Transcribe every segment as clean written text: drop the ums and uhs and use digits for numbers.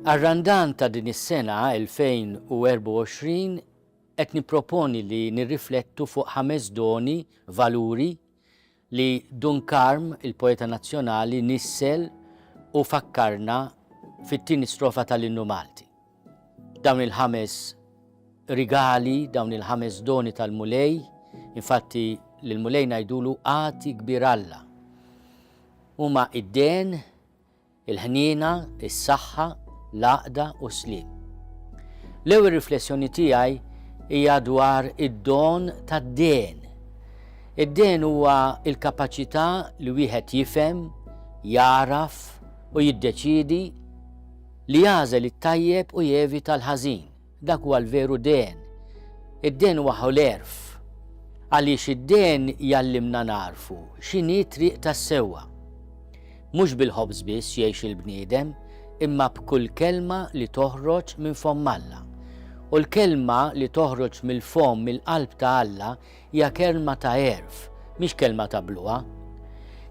Għar-Randan ta' din is-sena 2024 qed nipproponi li nirriflettu fuq 5 doni, valuri li Dunkarm, il-poeta nazzjonali, nissel u fakkarna fit-tieni strofa tal-Innu Malti. Dawn il-5 rigali, dawn il-5 doni tal-Mulej, infatti l-Mulej ngħidulu għati kbir Alla. Huma id-den, il-ħniena, is-saħħa, l-għaqda u slim. L-ewwel riflessjoni tiegħi hija dwar id-don tad-den. Id-den huwa l-kapaċità li wieħed jifhem, jaraf u jiddeċiedi li jażel it-tajjeb u jevita l-ħażin. Dak huwa l-veru den. Id-den huwa ħolerf. Għaliex id-den jallimna narfu x'inhi triq tas-sewwa. Mhux bil-ħobż biss jgħix il-bniedem, imma b'kull kelma li toħroġ minn fomm Alla. U l-kelma li toħroġ mill-fomm mill-qalb ta' Alla hija kelma ta' għerf, mhix kelma ta' bluqa.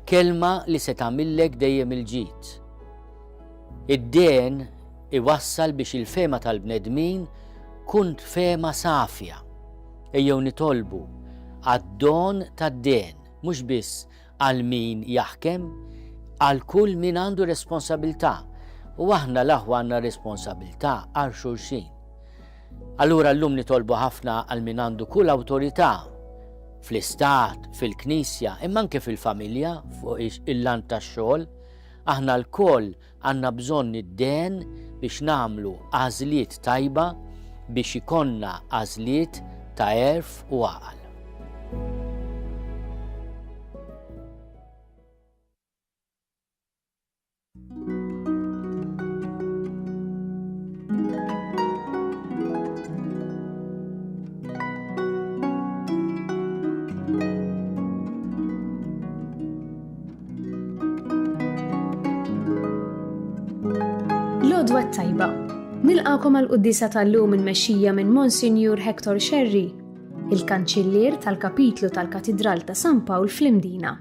Kelma li se tagħmillek dejjem il-ġid. Id-den iwassal biex il-fema tal-bnedmin kunt fema safja. Ejjew nitolbu għad-don tad-den, mhux biss għal min jaħkem, għal kull min għandu responsabilità. U aħna l-aħwa għandna responsabilità għal xulxin. Allura llum nitolbu ħafna għal min għandu kull awtorità fl-istat, fil-knisja, imma anke fil-familja, fuq il-lan tax-xogħol, aħna l-koll għandna bżonn id-den biex nagħmlu għażliet tajba biex ikonna għażliet ta' għerf u għaqal. L-għodwa tajba, nilqakom għal-Quddisa tal-lum immexxija minn Monsinjur Hector Sherry, il-kanċillier tal-kapitlu tal-Katidral ta' San Pawl fl-Imdina.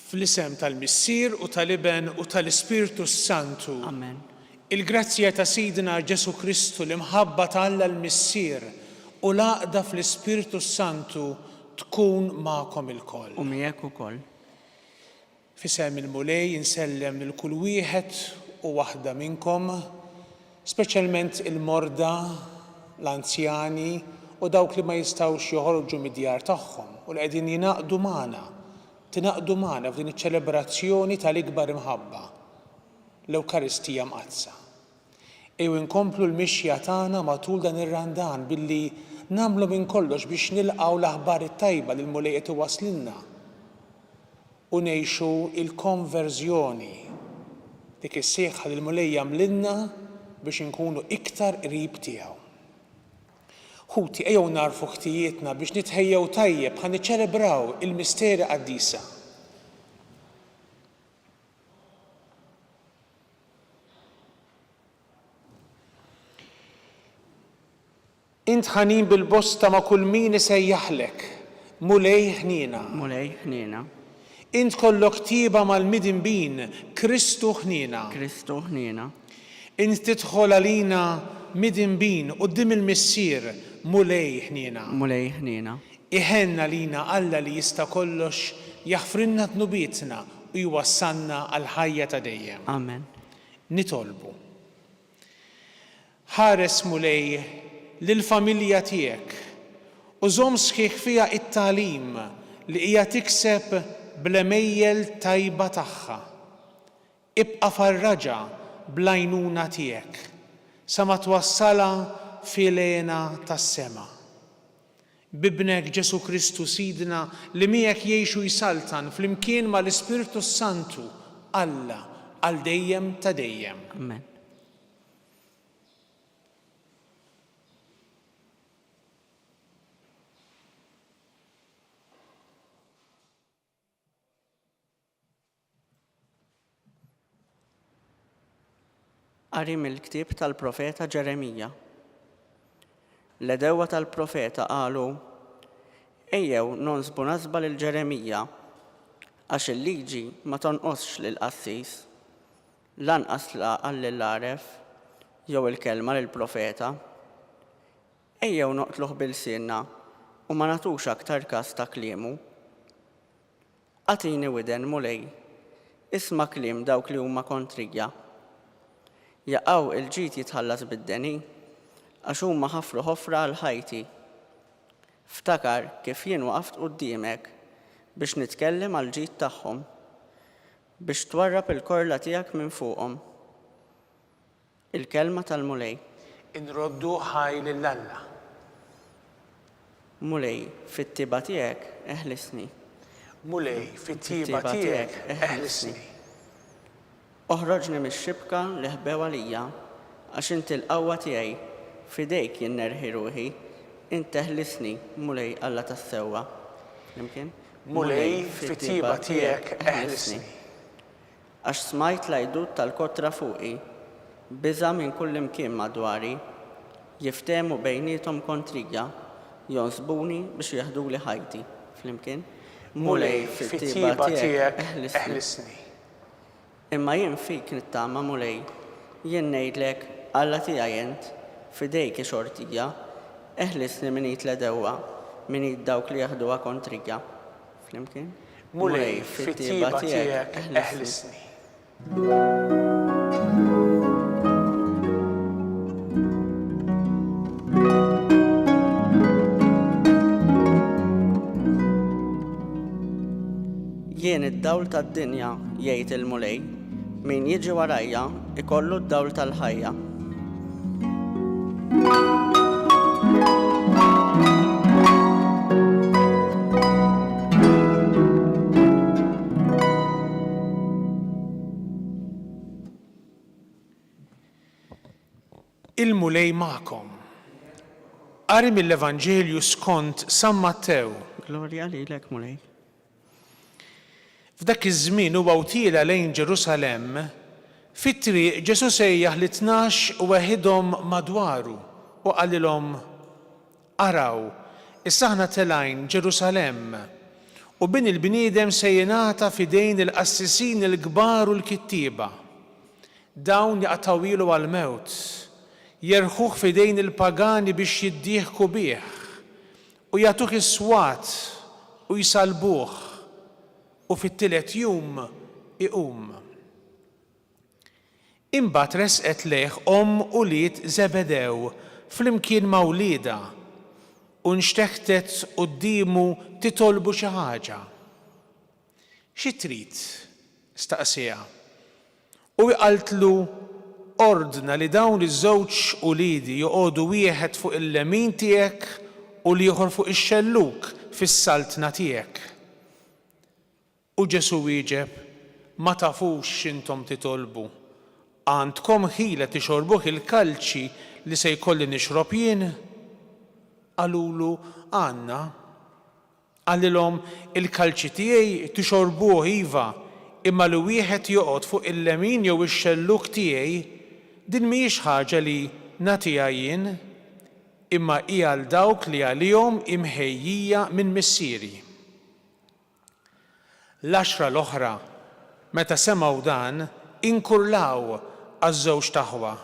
Fl-isem tal-Missier u tal-Iben u tal-Ispirtu Santu. Amen. Il-grazzja ta' Sidina Ġesu Kristu li mħabba Alla l-Missier u l-għaqda fl-Ispirtu Santu tkun magħkom ilkoll. U miegħek ukoll. F'isem il-Mulej insellem lil kull wieħed u waħda minnkom, speċjalment il-morda, l-anzjani u dawk li ma jistgħux joħorġu mid-djar tagħhom u li qegħdin jingħaqdu magħna. Tinaqdu magħna f'din iċ-ċelebrazzjoni tal-ikbar imħabba, l-Ewkaristija mqazza. Ejw inkomplu l-mixja tagħna matul dan ir-Randan billi nagħmlu minn kollox biex nilqgħu l-aħbar it-tajba li l-Mulej qed iwasslilna u ngħixu l-konverżjoni dik is-sieħħa li l-Mulej jagħmlilna biex inkunu iktar qrib tiegħu. Ħuti ejjew narfu ħtijietna biex nitħejjew tajjeb ħan niċċelebraw il-misteri qaddisa. Int ħanin bil-bosta ma' kull min isejjaħlek, Mulej ħniena. Mulej ħniena. Int kollok tieba mal-midinbin, Kristu ħniena. Kristu ħniena. Int tidħol għalina midinbin quddiem il-Missier, Mulej ħniena. Mulej ħniena. Iħenna lina Alla li jista' kollox jaħfrinna tnubietna u jwassalna għal ħajja ta' dejjem. Amen. Nitolbu. Ħares Mulej lill-familja tiegħek u żomm sħiħ fiha it-tagħlim li hija tikseb bl-emejjel tajba tagħha. Ibqa' farraġa bl-għajnuna tiegħek sa ma twassala fil-għena tas-sema. Bibnek Ġesu Kristu Sidna li miegħek jgħixu jsaltan flimkien mal-Ispirtu Santu Alla għal dejjem ta' dejjem. Amen. Qari mill-ktieb tal-profeta Ġeremija. L-edewwa tal-profeta qalu: ejjew nonsbu nasba lil Ġeremija għax il-liġi ma tonqosx lil qassis, lanqas laqal lill-għaref jew il-kelma lill-profeta. Ejjew noqtluh bil-sienna u ma nagħtux aktar każ ta' kliemu. Agħtini widen mulej, isma' kliem dawk li huma kontrija. Jaqgħu il-ġid jitħallas bid-deni għax huma ħafru ħofra għal ħajti. Ftakar kif jien waqaft quddiemek biex nitkellem għal ġid tagħhom, biex twarrab il-korla tiegħek minn fuqhom. Il-kelma tal-mulej. Inroddu ħaj lill-Alla. Mulej, fit-tiba tiegħek eħlisni. Mulej, fit-tiba tiegħek eħlisni. Oħroġni mix-xibka li ħbew għalija għax inti l-qawwa tiegħi, fidejk jien nerħi ruħi, inti eħlisni mulej Alla tas-sewwa. Flimkien? Mulej, fit-tiba tiegħek eħlisni. Għax smajt l-għajdut tal-kotra fuqi, biża' minn kull imkien madwari, jiftehmu bejniethom kontrija, jonsbuni biex jaħduli ħajti. Flimkien? Mulej, fit-tiba tiegħek eħlisni. Imma jien fik nittama mulej, jien ngħidlek Alla tiegħi int, fidejk xortija, eħlisni min l-edewwa, min dawk li jaħduha kontrija. Flimkien? Mulej, fit-tiba tiegħek eħlisni. Jien id-dawl tad-dinja jgħid il-mulej, min jiġi warajja ikollu d-dawl tal-ħajja. Il-mulej magħkom. Qari mill-Evanġelju skont San Mattew. Glorja lilek mulej. F'dak iż-żmien huwa wtiela lejn Ġerusalemm, fit-triq Ġesu sejjaħ li 12 weħidhom madwaru u qalilhom: araw, issa aħna telgħin Ġerusalemm u bin il-bniedem se jingħata f'idejn il-qassisin il-kbar u l-kittieba. Dawn jaqtawilu għall-mewt, jerħuh f'idejn il-pagani biex jiddieħku bih u jagħtuh is-swat u jsalbuh u fit-tielet jum iqum. Imbagħad resqet lejh u lied Zebedew flimkien ma' wlieda u nxteħtet qudiemu titolbu xi ħaġa. Xi trid? staqsiha. U qaltlu: ordna li dawn iż-żewġ uliedi joqogħdu wieħed fuq il-lemin tiegħek u l-ieħor fuq ix-xelluk fis-saltna tiegħek. U Ġesu wieġeb: ma tafux x'intom titolbu. Għandkom ħila tixorbuh il-kalċi li se jkolli nixrob jien? Qalulu: għandna. Qalilhom: il-kalċi tiegħi tixorbuh iva, imma li wieħed joqgħod fuq il-lemin jew ix-xelluk tiegħi din mhijiex ħaġa li nagħtiha jien, imma hija għal dawk li għalihom imħejjija minn missieri. L-10 l-oħra meta semgħu dan inkurlaw għaż-żewġ taħwa.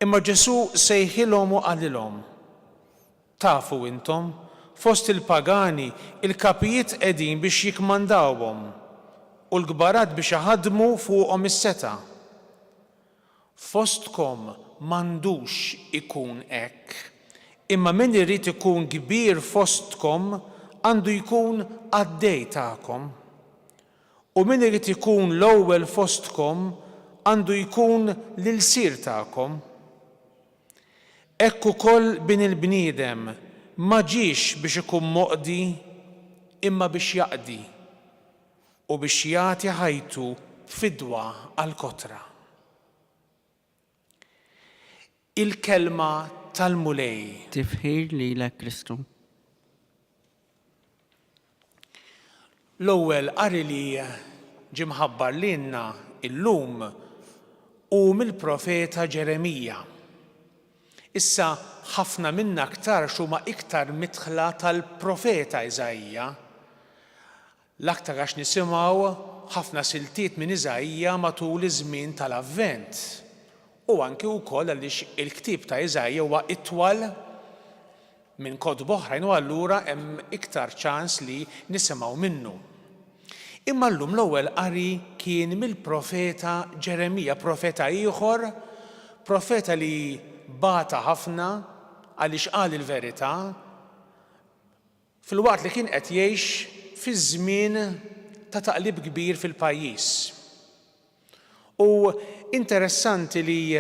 Imma Ġesu sejħilhom u qalilhom: tafu intom, fost il-pagani il-kapijiet qegħdin biex jikmandawhom u l-kbarat biex iħaddmu fuqhom is-seta'. Fostkom m'għandux ikun hekk, imma min irid ikun kbir fostkom għandu jkun għaddej tagħkom. U min irid ikun l-ewwel fostkom għandu jkun l-ilsier tagħkom. Hekk ukoll bin il-bniedem ma ġiex biex ikun moqdi imma biex jaqdi u biex jagħti ħajtu fidwa għall-kotra. Il-kelma tal-mulej. Tifħir lilek Kristu. L-ewwel qari li ġie mħabbar lilna illum u mill-profeta Ġeremija. Issa ħafna minna aktar xuma iktar mitħla tal-profeta Iżajja. L-aktar għax nisimgħu ħafna siltiet minn Iżajja matul iż-żmien tal-Avvent. U anke wkoll għaliex il-ktieb ta' Iżajja huwa itwal minn kotba oħrajn u allura hemm iktar ċans li nisimgħu minnu. Imma llum l-ewwel qari kien mill-profeta Ġeremija, profeta ieħor, profeta li bata ħafna għaliex qal il-verità fil-waqt li kien qed jgħix fi żmien ta' taqlib kbir fil-pajjiż. U interessanti li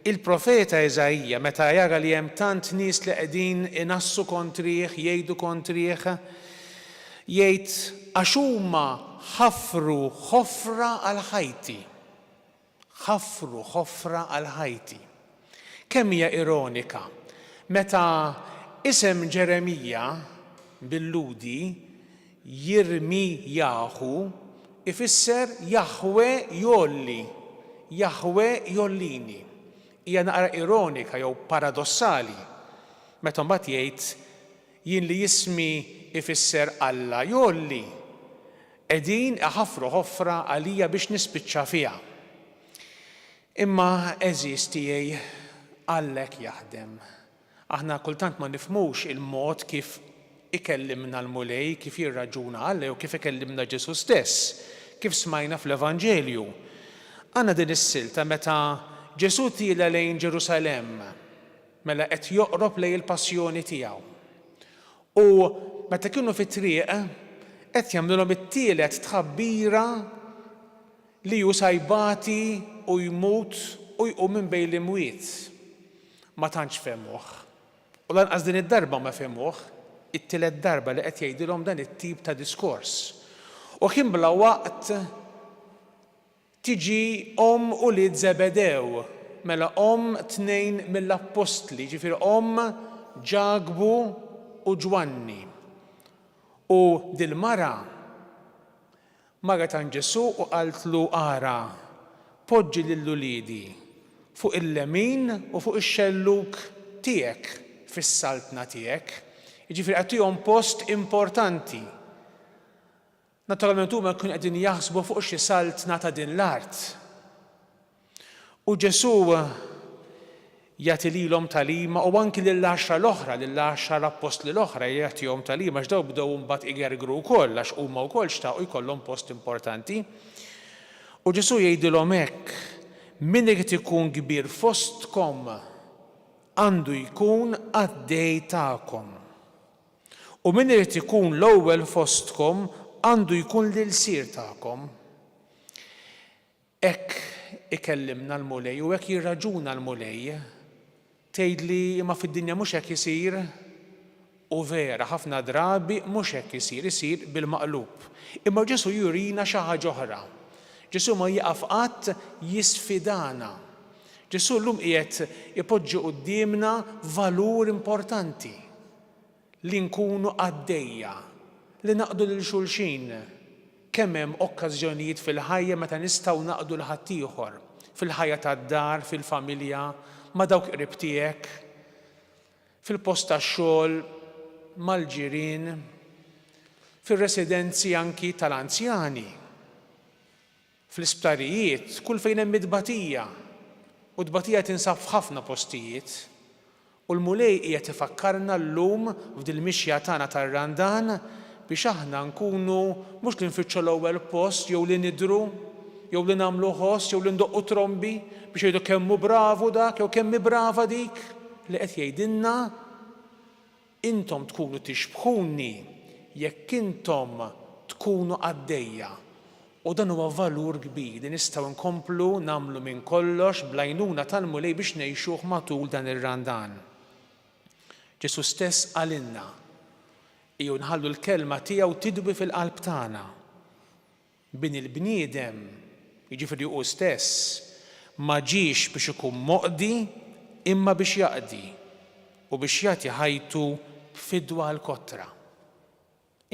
il-profeta Iżajja meta jara li hemm tant nies li qegħdin inassu kontrih, jgħidu kontrih, jgħid għax huma ħafru ħofra għal ħajti. Ħafru ħofra għal ħajti. Kemm hija ironika meta isem Ġeremija bil-ludi Jirmijaħu ifisser Jaħwe jolli, Jaħwe jollini. Hija naqra ironika jew paradossali meta mbagħad jgħid jien li jismi ifisser Alla jolli qegħdin iħaffru ħofra għalija biex nispiċċa fiha. Imma eżis tiegħi Allek jaħdem. Aħna kultant ma nifhmux il-mod kif ikellimna l-mulej, kif jirraġuna Alla jew kif ikellimna Ġesu stess, kif smajna fl-Evanġelju. Għandna din is-silta meta Ġesu tiela lejn Ġerusalemm mela qed joqrob lejn il-passjoni tiegħu. U meta kienu fit-triq qed jagħmlulhom it-tielet tħabbira li hu sajbati u jmut u jqum minn bejn l-imwiet. Ma tantx femmuh. U lanqas din id-darba ma femmuh, it-tielet darba li qed jgħidilhom dan it-tip ta' diskors. U kien bla waqt tiġi u lied Zebedew, mela tnejn mill-Apostli, ġifieri Ġagbu u Ġwanni. U dil-mara maret għand Ġesu u qaltlu ara, poġġi lill-uliedi fuq il-lemin u fuq ix-xelluk tiegħek fis-saltna tiegħek. Jiġifieri qed tihom post importanti. Naturalment huma kienu qegħdin jaħsbu fuq xi saltna ta' din l-art. U Ġesu jagħti lilhom talima u anki lill-10 l-oħra, lill-10 apostli l-oħra jagħtihom talima x'daw bdew mbagħad igergru wkoll għax huma wkoll xtaqgħu jkollhom post importanti. U Ġesu jgħidilhom hekk, min irid ikun kbir fostkom għandu jkun għaddej tagħkom. U min irid ikun l-ewwel fostkom għandu jkun l-sir tagħkom. Hekk ikellimna l-mulej u hekk jirraġuna l-mulej. Tgħidli imma fid-dinja mhux hekk isir u vera ħafna drabi mhux hekk isir bil-maqlub. Imma Ġesu jurina xi ħaġa oħra. Ġesu ma jaqaf qatt jisfidana. Ġesu llum qiegħed ipoġġi qudiemna valur importanti li nkunu għaddejja, li naqdu lil xulxin. Kemm hemm okkażjonijiet fil-ħajja meta nistgħu naqdu l ħadd ieħor, fil-ħajja tad-dar, fil-familja, ma' dawk qrib tiegħek, fil-post tax-xogħol, mal-ġirien, fir-residenzi anki tal-anzjani, fl-isptarijiet, kull fejn hemm id-tbatija. U d-tbatija tinsab f'ħafna postijiet. U l-mulej qiegħed ifakkarna llum f'dil-mixja tagħna tar-randan biex aħna nkunu mhux li nfittxu l-ewwel post jew li nidhru, jew li nagħmlu ħoss, jew li ndoqqu trombi biex jgħidu kemm hu bravu dak jew kemm hi brava dik, li qed jgħidilna intom tkunu tixbħuni jekk intom tkunu għaddejja. U dan huwa valur kbir li nistgħu nkomplu nagħmlu minn kollox bl-għajnuna tal-mulej biex ngħixuh matul dan ir-randan. Ġesu stess għalilna ejjew nħallu l-kelma tiegħu tidwi fil-qalb tagħna. Bin il-bniedem, jiġifieri hu stess, ma ġiex biex ikun moqdi imma biex jaqdi u biex jagħti ħajtu b'fidwa l-kotra.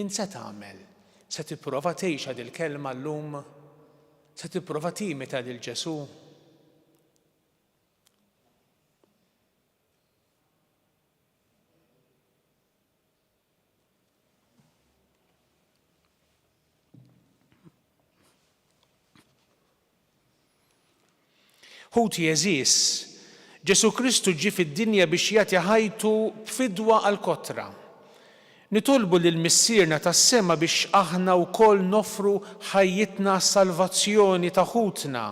Int se tagħmel? Se tipprova tgħixha dil-kelma llum? Se tipprova timita lil Ġesu? Ħut jeżis, Ġesu Kristu ġie fid-dinja biex jagħti ħajtu b'fidwa għall-kotra. Nitolbu lil missierna tas-sema biex aħna wkoll nofru ħajjitna salvazzjoni ta' ħutna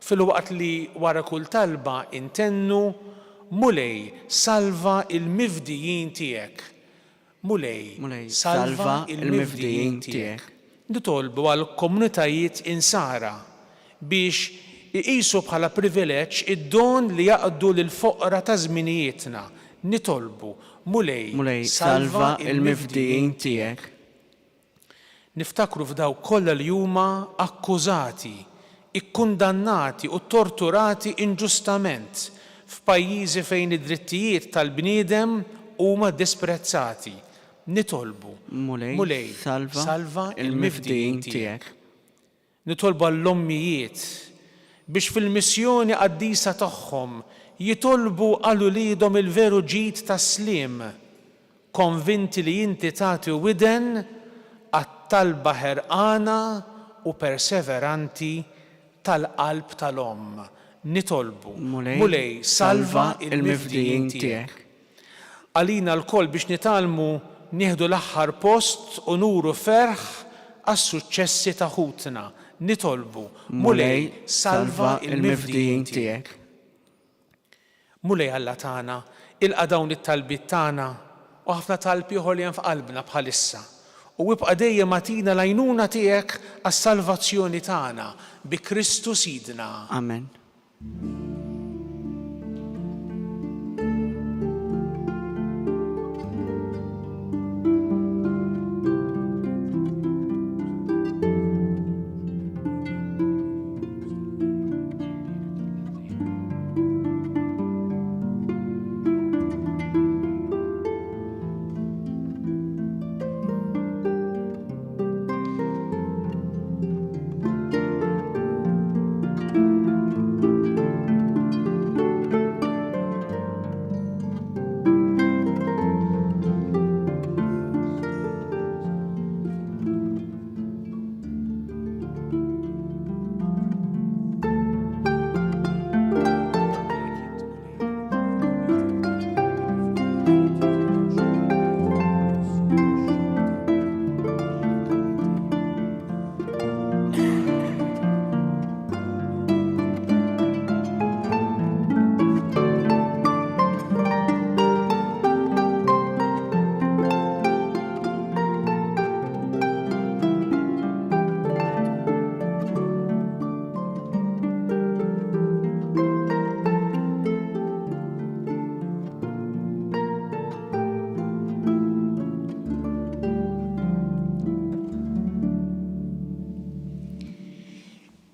fil-waqt li wara kull talba intennu Mulej salva il-mifdijin tiegħek. Mulej salva il-mifdijin tiegħek. Nitolbu għal komunitajiet insara biex iqisu bħala privileġġ id-don li jaqdu lil foqra ta' żminijietna. Nitolbu Mulej salva il-mifdijin tiegħek. Niftakru f'daw kollha li huma akkużati, ikkundannati u torturati inġustament f'pajjiżi fejn id-drittijiet tal-bniedem huma disprezzati. Nitolbu Mulej salva il-mifdijin tiegħek. Nitolbu għall-ommijiet biex fil-missjoni qaddisa tagħhom jitolbu għal uliedhom il-veru ġid tas-sliem, konvinti li inti tagħti widen għat-talba ħerqana u perseveranti tal-qalb tal-omm. Nitolbu Mulej salva il-mifdijin tiegħek. Għalina l-koll biex nitalmu nieħdu l-aħħar post u nuru ferħ għas-suċċessi ta' ħutna. Nitolbu Mulej salva il-mifdijin tiegħek. Mulej Alla tagħna, ilqa' dawn it-talbiet tagħna u ħafna talbi ieħor li hemm f'qalbna bħalissa. U wibqa' dejjem agħtina l-għajnuna tiegħek għas-salvazzjoni tagħna bi Kristu Sidna. Amen.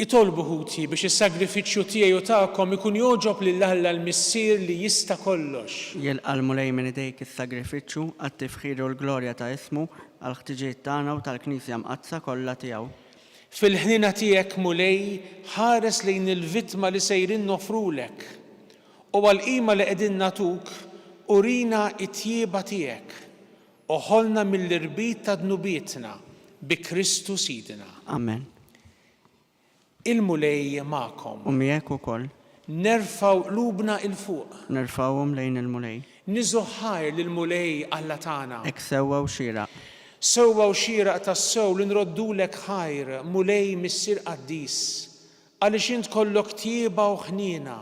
Itolbu ħuti biex is-sagrifiċċju tiegħi u tagħkom ikun jogħġob lil Alla l-Missier li jista' kollox. Jilqa' Mulej minn idejk is-sagrifiċċju għat-tifħir u l-glorja ta' ismu għal ħtiġijiet tagħna u tal-Knisja mqazza kollha tiegħu. Fil-ħnina tiegħek Mulej ħares lejn il-vittma li sejrin nofrulek u għall-qima li qegħdin nagħtuk urina t-tjieba tiegħek u ħolna mill-irbit ta' dnubietna bi Kristu Sidna. Amen. Il-Mulej magħkom. U miegħek ukoll. Nerfgħu qlubna il fuq. Nerfgħuhom lejn il-Mulej. Niżu ħajr lill-Mulej Alla tagħna. Hekk sewwa u xieraq. Sewwa u xieraq tas-sew li nroddulek ħajr Mulej Missier Qaddis għaliex int kollok tjieba u ħniena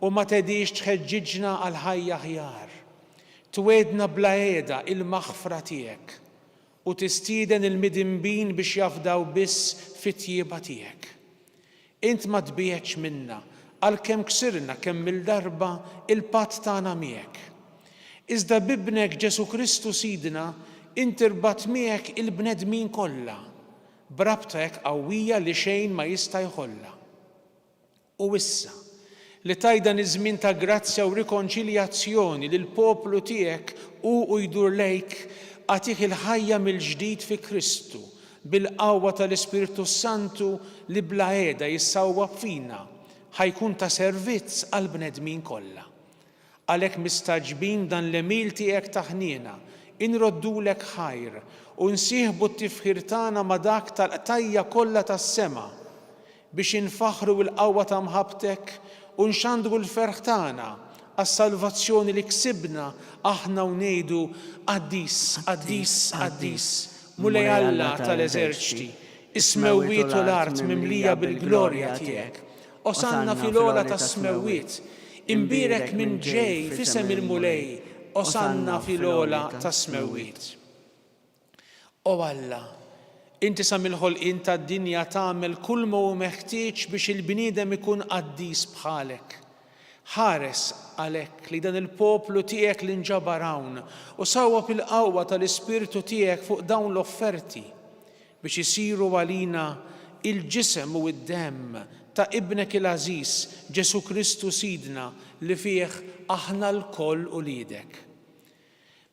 u ma tedix tħeġġiġna għal ħajja aħjar. Twedna bla qiegħda il-maħfra tiegħek u tistieden il-midinbin biex jafdaw biss fit-tjieba tiegħek. Int ma tbieħx minna għalkemm ksirna kemm il-darba il-patt tagħna miegħek. Iżda bibnek Ġesu Kristu Sidna int irbat miegħek il-bnedmin kollha b'rabta hekk qawwija li xejn ma jista' jħollha. U issa li tajdan iż-żmien ta' grazzja u rikonċiljazzjoni lil poplu tiegħek u jdur lejk għatih il-ħajja mill-ġdid fi Kristu bil-qawwa tal-Ispiritu Santu li bla qiegħda jissawwab fina ħajkun ta' servizz għall bnedmin kollha. Għalhekk mistaġbin dan l-emil tiegħek ta' ħniena inroddulek ħajr u nsieħbu t-tifħir tagħna ma' dak tal-qtajja kollha tas-sema biex infaħru l-qawwa ta' mħabbtek u nxandru l-ferħ tagħna għas-salvazzjoni li ksibna aħna u ngħidu Qaddis, Qaddis, Qaddis, mulej Alla tal-eżerċiti, is-smewwiet u l-art mimlija bil-glorja tiegħek. Osanna fil-ola tas-smewwiet, imbierek minn ġej f'isem il-mulej, osanna fil-ola tas-smewwiet. O Alla, Inti sa mill-ħolqien tad-dinja tagħmel kull ma hu meħtieġ biex il-bniedem ikun qaddis bħalek. Ħares għalhekk li dan il-poplu tiegħek li nġabar hawn u sawwa bil-qawwa tal-Ispirtu tiegħek fuq dawn l-offerti biex isiru għalina il-ġisem u d-demm ta' ibnek il-Ażiż Ġesu Kristu Sidna li fih aħna l-koll ulidek.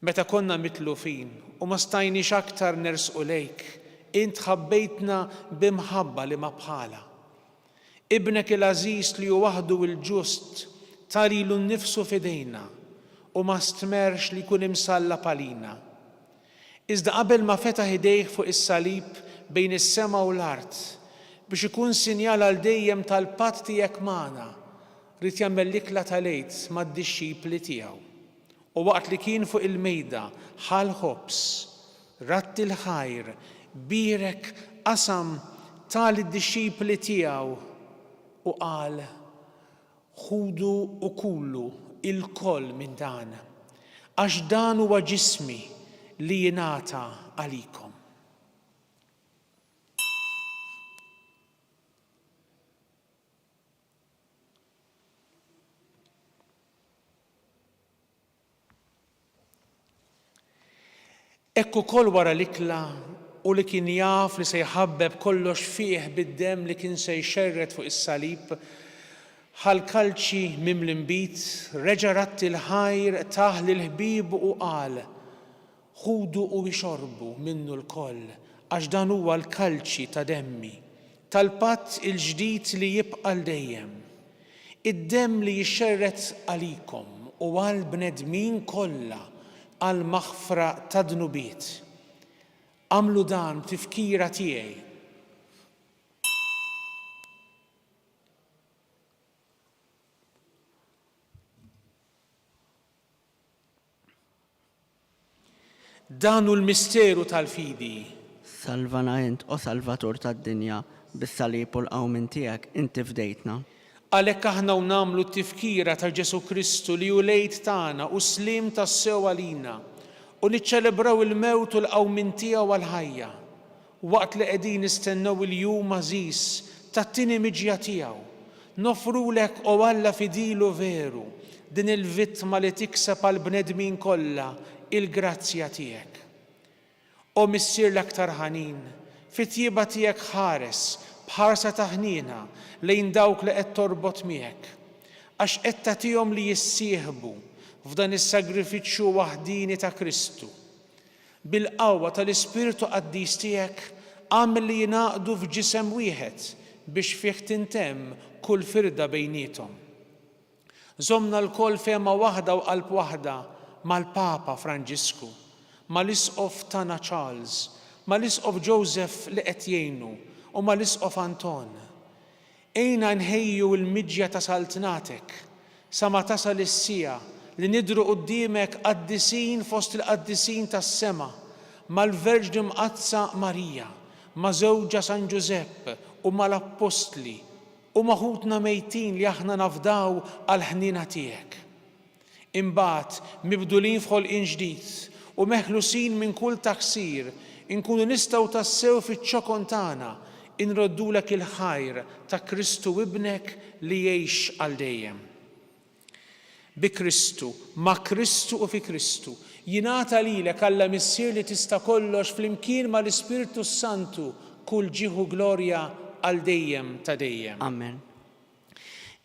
Meta konna mitlufin u ma stajniex aktar nersqu lejk, Int ħabbejtna bimħabba li ma bħala. Ibnek il-Ażiż li hu waħdu l-ġust tarilu nnifsu fidejna u ma stmerx li jkun imsalla palina. Iżda qabel ma fetaħ idejh fuq is-salib bejn is-sema u l-art biex ikun sinjal għal dejjem tal-patt tiegħek magħna, rid jagħmel l-ikla tal-għid mad-dixxipli tiegħu. U waqt li kien fuq il-mejda ħal ħobs, ratti l-ħajr, birek qasam tal-disċipli tiegħu u qal ħudu u kullu il-koll minn dan għax dan huwa ġismi li jingħata għalikom. Ekku koll wara l-ikla u li kien jaf li se jħabbeb kollox fih bid-demm li kien se jxerret fuq is-salib, ħal-kalċi miml-imbit, reġa' ratti l-ħajr taħ lill-ħbieb u qal ħudu u ixorbu minnu l-koll għax dan huwa l-kalċi ta' demmi, tal-patt il-ġdid li jibqa' l-dejjem. Id-demm li jixxerret għalikom u għal bnedmin kollha għal maħfra ta' dnubiet. Għamlu dan tifkira tiegħi. Dan hu l-misteru tal-fidi. Salvana int, o Salvatur tad-dinja, bis-salib u l-qawmin tiegħek inti fdejtna. Għalhekk aħna u nagħmlu t-tifkira ta' Ġesu Kristu li hu lejt tagħna u slim tas-sew għalina u niċċelebraw il-mewt u l-qawmin tiegħu għall-ħajja waqt li qegħdin nistennew il-jum għażiż tat-tieni miġja tiegħu. Nofrulek o Alla fidilu veru din il-vittma li tikseb għall-bnedmin kollha il-grazzja tiegħek. O missier l-aktar ħanin, fit-tjieba tiegħek ħares bħarsa ta' ħniena lejn dawk li qed torbot miegħek għax qed tagħtihom li jissieħbu f'dan is-sagrifiċċju waħdini ta' Kristu. Bil-qawwa tal-Ispirtu Qaddis tiegħek għamel li jingħaqdu f'ġisem wieħed biex fih tintemm kull firda bejniethom. Żommna l-koll fehma waħda u qalb waħda mal-Papa Franġisku, mal-Isqof tagħna Charles, mal-Isqof Joseph li qed jgħinu u mal-Isqof Anton. Ejna nħejju l-miġja ta' saltnatek sa ma tasal is-sija li nidru quddiemek qaddisin fost il-qaddisin tas-sema mal-Verġni Mqazza Marija, ma' żewġa San Giuseppe u mal-Apostli u maħutna mejtin li aħna nafdaw għall-ħnina tiegħek. Imbagħad mibdulin f'ħolqien ġdid u meħlusin minn kull taħsir inkunu nistgħu tassew fiċ-ċokon tagħna inroddulek il-ħajr ta' Kristu ibnek li jgħix għal dejjem. Bi Kristu, ma' Kristu u fi Kristu, jingħata lilek Alla missier li tista' kollox flimkien mal-Ispirtu Santu kull ġieħu glorja għal dejjem ta' dejjem. Amen.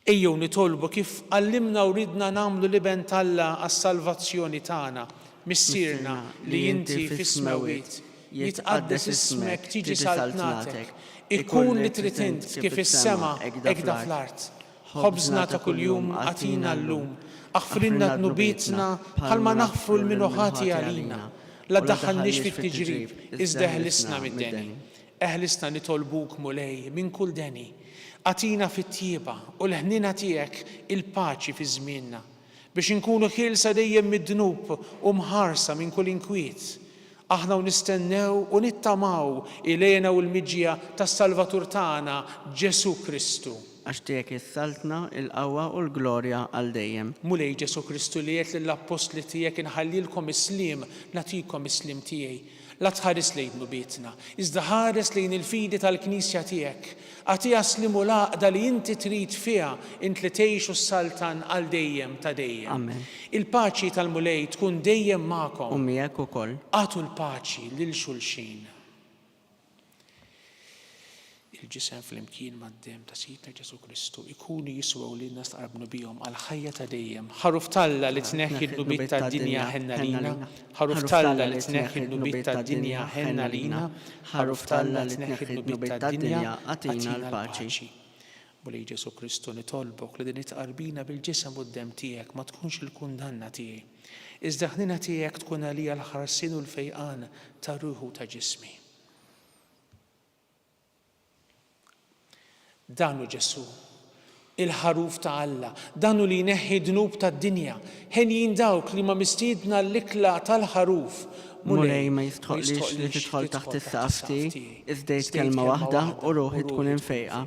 Ejjew nitolbu kif għallimna u ridna nagħmlu liben Alla għas-salvazzjoni tagħna, missierna li inti fis-smewwiet, jitqaddes ismek tiġi saltnatek, ikun li trid int kif is-sema hekk da fl-art. Ħobżna ta' kuljum għatina llum, aħfrinna dnubietna bħalma naħfru l-minuħati għalina. La ddaħħalniex fit-tiġrib, iżda eħlisna mid-deni. Eħlisna nitolbuk mulej minn kull deni. Atina fit-tjieba u l-ħnina tiegħek il-paċi fi żmienna biex inkunu ħielsa dejjem mid-dnub u mħarsa minn kull inkwiet. Aħna nistennew u nittamaw ilejna u l-miġġija tas-Salvatur tagħna Ġesu Kristu. Għax tiegħek issaltna il-qawwa u l-glorja għal dejjem. Mulej Ġesu Kristu li jgħid lill-apostli tiegħek inħallilkom is-sliem, nagħtikom is-sliem tiegħi. La tħares lejn nubietna, iżda ħares lejn il-fidi tal-Knisja tiegħek. Għatiha slim u laqda li inti trid fiha int li tgħixu s-saltan għal dejjem ta' dejjem. Amen. Il-paċi tal-Mulej tkun dejjem magħkom. U miegħek ukoll. Għatu l-paċi lil xulxin. Il-ġisem fl-imkien mad-dem ta' Sidna Ġesu Kristu ikunu jiswew li nastaqrbnu bihom għal ħajja ta' dejjem. Ħaruf Talla li tneħħi d-nubiet tad-dinja ħenna lina. Ħaruf Talla li tneħħi d-nubiet tad-dinja ħenna lina. Ħaruf Talla li tneħħi d-nubiet tad-dinja għatina l-paċi. Mulej Ġesu Kristu nitolbok li din itqarbina bil-ġisem u d-dem tiegħek ma tkunx il-kundanna tiegħi. Iżda ħnina tiegħek tkun għalija l-ħarsin u l-fejqan ta' ruħu ta' ġismi. Danu Ġesu, il-ħaruf ta' Alla, danu li jneħħi dnub tad-dinja, ħenjin dawk li ma mistiedna l-ikla tal-ħaruf. Mulej ma jistħoqlix li tidħol taħt is-saqaf tiegħi, iżdejt kelma waħda u ruħi tkun infejqa.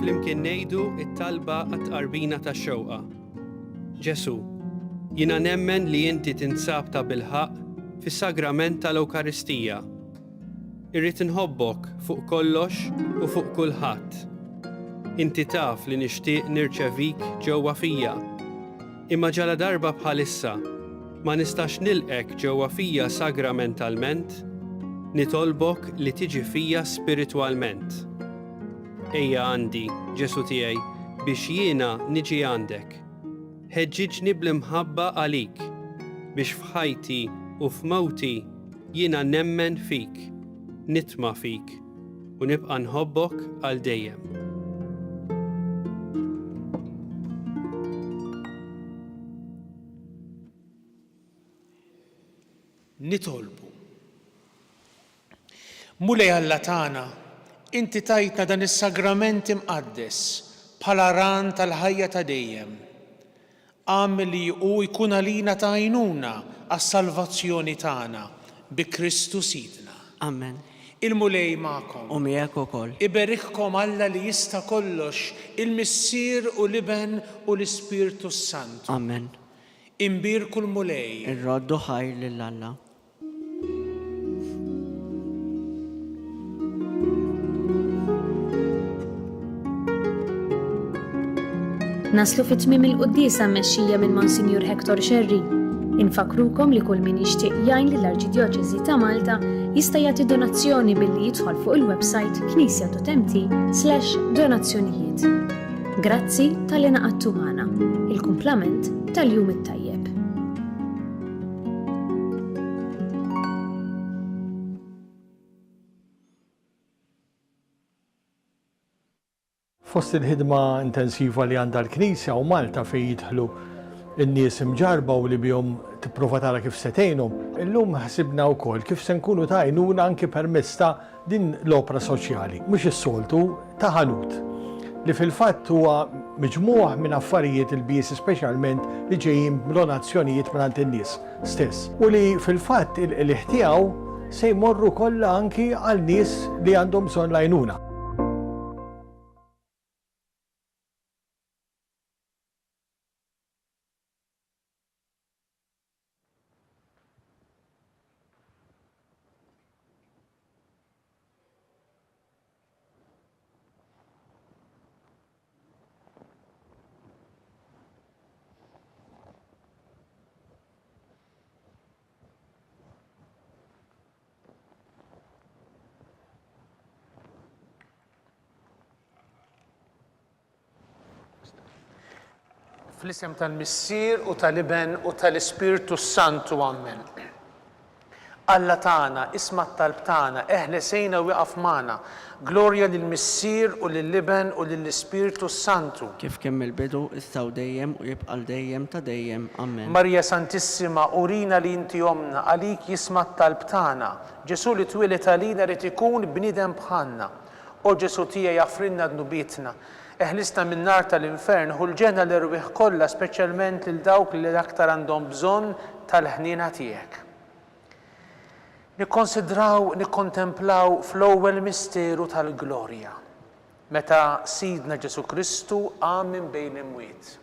Flimkien ngħidu t-talba għat-tqarbina tax-xewqa. Ġesu, jiena nemmen li inti tinsab ta' bilħaq fis-sagrament tal-Ewkaristija. Irrid inħobbok fuq kollox u fuq kulħadd. Inti taf li nixtieq nirċevik ġewwa fija. Imma ġala darba bħalissa ma nistax nilqek ġewwa fija sagramentalment, nitolbok li tiġi fija spiritwalment. Ejja għandi, Ġesu tiegħi, biex jiena niġi għandek. Ħeġġiġni bl-imħabba għalik, biex f'ħajti u f'mewti jiena nemmen fik, nitma' fik u nibqa' nħobbok għal dejjem. Nitolbu. Mulej Alla tagħna, inti tajtna dan is-sagrament imqaddes bħala ran tal-ħajja ta' dejjem. Għamel li hu jkun għalina ta' għajnuna għas-salvazzjoni tagħna bi Kristu Sidna. Amen. Il-mulej magħkom. U miegħek ukoll. Iberikkom Alla li jista' kollox, il-Missier u l-Iben u l-Ispirtu Santu. Amen. Imbirku l-mulej. Irroddu ħajr lil Alla. Naslu fit-tmiem il-quddiesa mmexxija minn Monsinjur Hector Xerri. Infakrukom li kull min jixtieq jgħin lill-Arċidjoċeżi ta' Malta jista' jagħti donazzjoni billi jidħol fuq il-website knisja.mt/donazzjonijiet. Grazzi tal-li naqadtu magħna. Il-kumplament tal-jum it-tajjeb. Fost il-ħidma intensiva li għandha l-Knisja u Malta fejn jidħlu n-nies imġarba u li bihom tipprova tara kif se tgħinhom, illum ħsibna wkoll kif se nkunu ta' għajnuna anke permezz ta' din l-opra soċjali, mhux is-soltu ta' ħanut li fil-fatt huwa miġmuħ minn affarijiet il-bies speċjalment li ġejjin donazzjonijiet mingħand in-nies stess. U li fil-fatt il-ħtiegħu se jmorru kollha anki għal nies li għandhom bżonn l-għajnuna. Fl-isem tal-Missier u tal-Iben u tal-Ispirtu Santu Amen. Alla tagħna, isma' t-talb tagħna, eħlesejna u wieqaf magħna. Glorja lill-Missier u lill-Iben u lill-Ispirtu Santu. Kif kemm il-bidu, issa u dejjem u jibqa' dejjem ta' dejjem. Amen. Marja Santissima, urina li inti omna, għalik jisma' t-talb tagħna. Ġesu li twilet għalina rid ikun bniedem bħalna. O Ġesu tiegħi jaffrinna dnubietna. Eħlisna minn nar tal-infern, ħulġena l-irwieħ kollha, speċjalment lil dawk li l-aktar għandhom bżonn tal-ħniena tiegħek. Nikkonsidraw, nikkontemplaw fl-ewwel misteru tal-glorja, meta Sidna Ġesu Kristu qam minn bejn l-imwiet.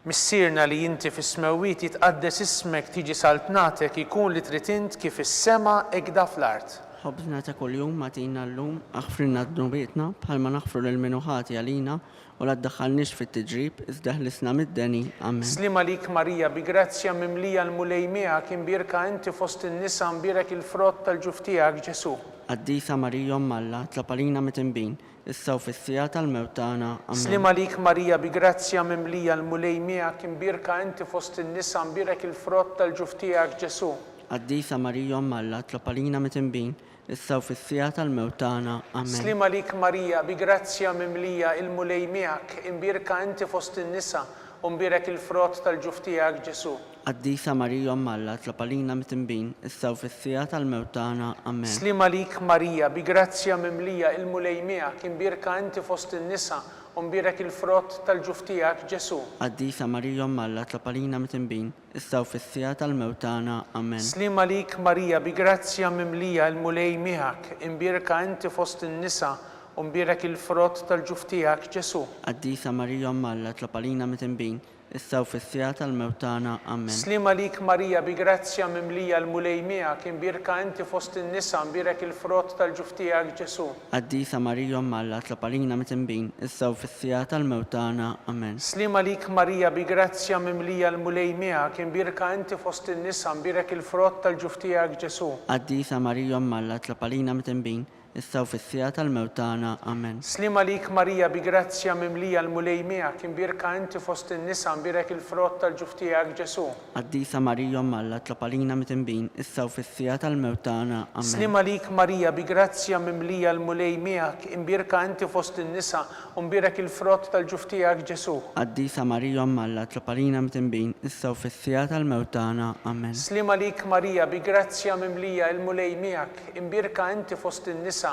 Missierna li inti fis-smewwiet jitqaddes ismek tiġi saltnatek ikun li trid int kif is-sema ekda fl-art. Ħobżna ta' kuljum matina llum, aħfrinna d-nubietna bħalma naħfru l-minuħati għalina u la ddaħħalniex fit-tiġrib iżda ħlisna mid-deni. Amen. Slima lik Marija, bi grazzja mimlija l-mulej miegħek imbirka inti fost in-nisa mbirek il-frott tal-ġuf tiegħek Ġesu. Qaddisa Marija Alla, tlapalina mit-imbin, issa u fis-sija tal-mewt tagħna. Amen. Slima lik Marija, bi grazzja mimlija l-mulej miegħek imbirka inti fost in-nisa mbirek il-frott tal-ġuf tiegħek Ġesu. Qaddisa Marija Alla, tlapalina mit-imbin, issa u fis-sija tal-mewt tagħna. Amen. Slima lik Marija, bi grazzja mimlija il-mulej miegħek imbirka inti fost in-nisa u mbirek il-frott tal-ġuf tiegħek Ġesu. Qaddisa Marija Alla, tlapalina mit-imbin, issa u fis-sija tal-mewt tagħna. Amen. Slima lik Marija, bi grazzja mimlija il-mulej miegħek imbirka inti fost in-nisa u mbirek il-frott tal-ġuf tiegħek Ġesu. Qaddisa Marija Alla, tlapalina mit-imbin, issa u fis-sija tal-mewt tagħna. Amen. Slima lik Marija, bi grazzja mimlija il-mulej miegħek imbirka inti fost in-nisa u mbirek il-frott tal-ġuf tiegħek Ġesu. Qaddisa Marija Alla, tlapalina mit-imbin, issa u fis-sija tal-mewt tagħna. Amen. Slima lik Marija, bi grazzja mimlija l-mulej miegħek imbirka inti fost in-nisa mbirek il-frott tal-ġuf tiegħek Ġesu. Qaddisa Marija Alla, tlapalina mit-imbin, issa u fis-sija tal-mewt tagħna. Amen. Slima lik Marija, bi grazzja mimlija l-mulej miegħek imbirka inti fost in-nisa mbirek il-frott tal-ġuf tiegħek Ġesu. Qaddisa Marija Alla, tlapalina mit-imbin, issa u fis-sija tal-mewt tagħna. Amen. Slima lik Marija, bi grazzja mimlija l-mulej miegħek imbirka inti fost in-nisa mbirek il-frott tal-ġuf tiegħek Ġesu. Qaddisa Marija Alla, tlapalina mit-imbin, issa u fis-sija tal-mewt tagħna. Amen. Slima lik Marija, bi grazzja mimlija l-mulej miegħek imbirka inti fost in-nisa u mbirek il-frott tal-ġuf tiegħek Ġesu. Qaddisa Marija Alla, tlapalina mit-imbin, issa u fis-sija tal-mewt tagħna. Amen. Slima lik Marija, bi grazzja mimlija l-mulej miegħek imbirka inti fost in-nisa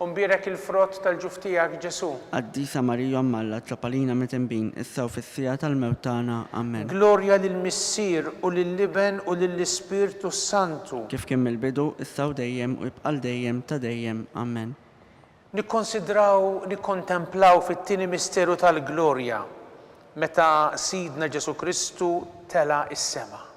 u mbirek il-frott tal-ġuf tiegħek Ġesu. Qaddisa Marija Alla, tlapalina mit-imbin, issa u fis-sija tal-mewt tagħna. Amen. Glorja lill-Missier u lill-Iben u lill-Ispirtu Santu. Kif kemm il-bidu, issa u dejjem u jibqa' dejjem ta' dejjem. Amen. Nikkonsidraw, nikkontemplaw fit-tieni misteru tal-glorja meta Sidna Ġesu Kristu tela is-sema.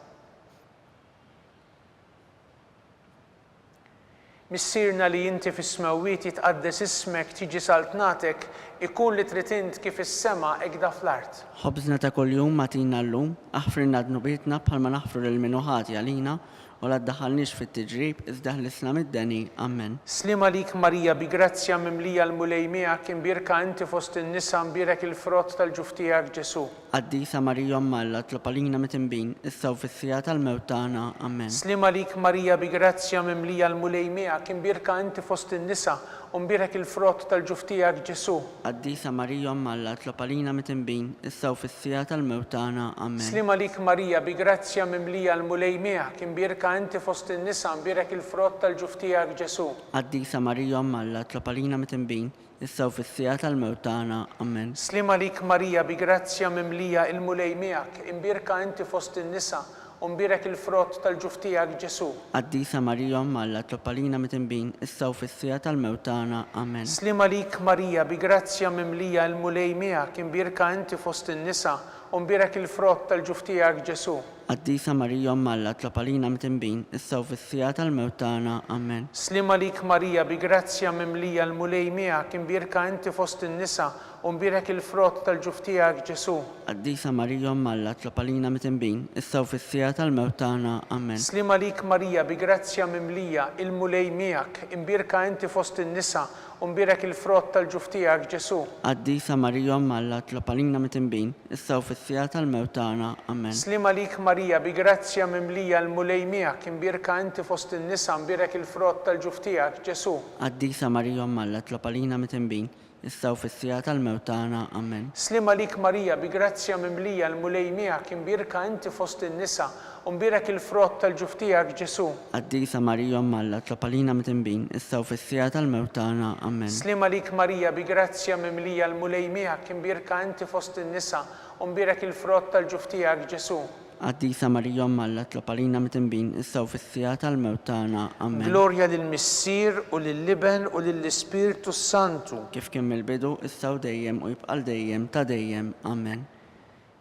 Missierna li inti fis-smewwiet jitqaddes ismek tiġi saltnatek ikun li trid int kif is-sema ekda fl-art. Ħobżna ta' kuljum matina llum, aħfrinna dnubietna bħalma naħfru l-minuħati għalina u la ddaħħalniex fit-tiġrib iżda ħlisna mid-deni. Amen. Slima lik Marija, bi grazzja mimlija l-mulej miegħek imbirka inti fost in-nisa mbirek il-frott tal-ġuf tiegħek Ġesu. Qaddisa Marija Alla, tlapalina mit-imbin, issa u fis-sija tal-mewt tagħna. Amen. Slima lik Marija, bi grazzja mimlija l-mulej miegħek imbirka inti fost in-nisa u mbirek il-frott tal-ġuf tiegħek Ġesu. Qaddisa Marija Alla, tlapalina mit-imbin, issa u fis-sija tal-mewt tagħna. Amen. Slima lik Marija, bi grazzja mimlija l-mulej miegħek imbirka inti fost in-nisa mbirek il-frott tal-ġuf tiegħek Ġesu. Qaddisa Marija Alla, tlapalina mit-imbin, issa u fis-sija tal-mewt tagħna. Amen. Slima lik Marija, bi grazzja mimlija il-mulej miegħek imbirka inti fost in-nisa u mbirek il-frott tal-ġuf tiegħek Ġesu. Qaddisa Marija Alla, tlapalina mit-imbin, issa u fis-sija tal-mewt tagħna. Amen. Slima lik Marija, bi grazzja mimlija l-mulej miegħek imbirka inti fost in-nisa u mbirek il-frott tal-ġuf tiegħek Ġesu. Qaddisa Marija Alla, tlapalina mit-imbin, issa u fis-sija tal-mewt tagħna. Amen. Slima lik Marija, bi grazzja mimlija l-mulej miegħek imbirka inti fost in-nisa u mbirak il-frott tal-ġuf tiegħek Ġesu. Qaddisa Marija Umm Alla tlob għalina mit-tinbin, issa u fis-sija tal-mewt tagħna. Amen. Slim għalik Marija bi grazzja mimlija il-mulej miegħek, imbirka inti fost in-nisa u mbirak il-frott tal-ġuf tiegħek Ġesu. Qaddisa Marija Umm Alla tlob għalina mit-tinbin, issa u fis-sija tal-mewt tagħna. Amen. Slim għalik Marija bi grazzja mimlija il-mulej miegħek, imbirka inti fost in-nisa mbirak il-frott tal-ġuf tiegħek Ġesu. Qaddisa Marija Umm Alla tlob għalina mit-tinbin, issa u fis-sija tal-mewt tagħna. Amen. Slim għalik Marija bi grazzja mimlija il-mulej miegħek, imbirka inti fost in-nisa u mbirak il-frott tal-ġuf tiegħek Ġesu. Qaddisa Marija Umm Alla tlob għalina mit-tinbin, issa u fis-sija tal-mewt tagħna. Amen. Slim għalik Marija bi grazzja mimlija il-mulej miegħek, imbirka inti fost in-nisa u mbirak il-frott tal-ġuf tiegħek Ġesu. Qaddisa Marija Umm Alla tlob għalina mit-tinbin, issa u fis-sija tal-mewt tagħna. Amen. Glorja lill-Missier u lill-Liben u lill-Ispiritu Santu. Kif kien mill-bidu, issa u dejjem u jibqa' dejjem ta' dejjem. Amen.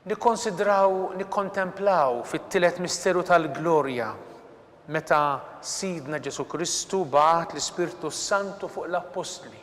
Nikkonsidraw, nikkontemplaw fit-tielet misteru tal-glorja meta Sidna Ġesu Kristu bagħat l-Ispiritu Santu fuq l-Apostli.